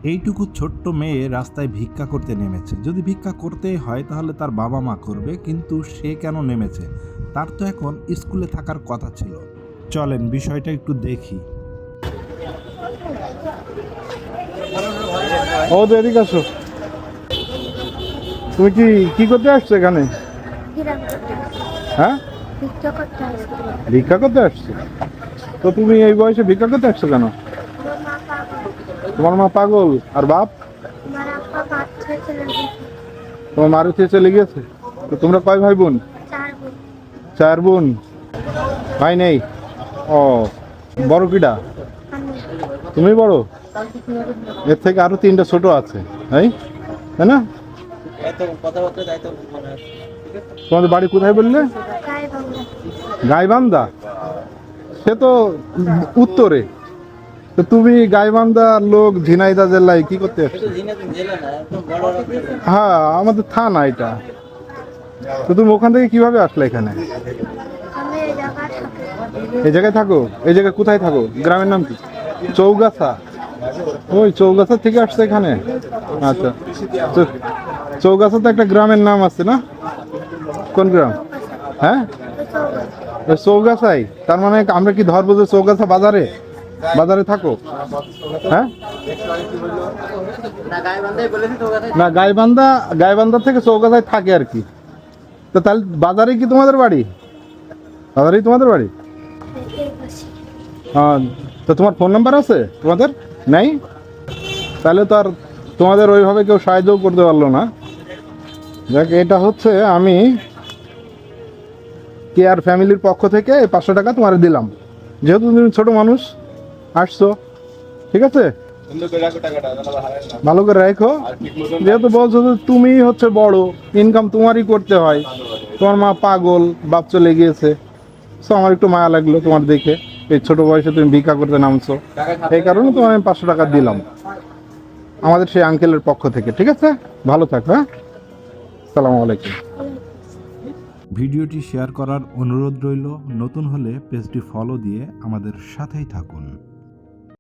এইটুকু ছোট্ট মেয়ে রাস্তায় ভিক্ষা করতে নেমেছে। যদি ভিক্ষা করতেই হয় তাহলে তার বাবা মা করবে, কিন্তু সে কেন নেমেছে? তার তো এখন স্কুলে থাকার কথা ছিল। চলেন বিষয়টা একটু দেখি। ও তো এদিকে আসো। তুমি কি করতে আসছো এখানে? হ্যাঁ, ভিক্ষা করতে আসছো? তো তুমি এই বয়সে ভিক্ষা করতে আসছো কেন? তোমার মা পাগল আর বাপ? তোমার মারুতি চলে গিয়েছে। তো তোমরা কয় ভাই বোন? চার বোন। ভাই নেই? ও, বড় কিডা? তুমি বড়? এর থেকে আরো তিনটা ছোট আছে, তাই না? তোমাদের বাড়ি কোথায় বললে? গাইবান্ধা। সে তো উত্তরে। তো তুমি গাইবান্ধা লোক ঝিনাইদহ জেলায় কি করতে আসছো? হ্যাঁ, আমাদের থানা এটা। তো তুমি ওখান থেকে কিভাবে আসলে এখানে? এই জায়গায় থাকো? এই জায়গায় কোথায় থাকো? গ্রামের নাম কি? চৌগাছা। ওই চৌগাছা থেকে আসছে এখানে? আচ্ছা, চৌগাছা তো একটা গ্রামের নাম আছে না? কোন গ্রাম? হ্যাঁ, চৌগাছাই। তার মানে আমরা কি ধরবো যে চৌগাছা বাজারে বাজারে থাকো? হ্যাঁ, না, গাইবান্ধা থেকে চৌগাছায় থাকে আর কি। তো তাহলে বাজারে কি তোমাদের বাড়ি? বাজারেই তোমাদের বাড়ি? হ্যাঁ। তো তোমার ফোন নাম্বার আছে তোমাদের? নেই? তাহলে তো আর তোমাদের ওইভাবে কেউ সাহায্যও করতে পারলো না। দেখ, এটা হচ্ছে আমি কেয়ার ফ্যামিলির পক্ষ থেকে 500 টাকা তোমার দিলাম, যেহেতু তুমি ছোট মানুষ আসছো। ঠিক আছে, ভালো করে রাখো। যেহেতু বলছো যে তুমি হচ্ছে বড়, ইনকাম তোমারই করতে হয়, তোমার মা পাগল, বাপ চলে গিয়েছে, তো আমার একটু মায়া লাগলো তোমার দেখে। এই ছোট বয়সে তুমি ভিক্ষা করতে নামছো, এই কারণে তোমার আমি 500 টাকা দিলাম আমাদের সেই আঙ্কেলের পক্ষ থেকে। ঠিক আছে, ভালো থাকো। হ্যাঁ, আসসালামু আলাইকুম। ভিডিওটি শেয়ার করার অনুরোধ রইল। নতুন হলে পেজটি ফলো দিয়ে আমাদের সাথেই থাকুন।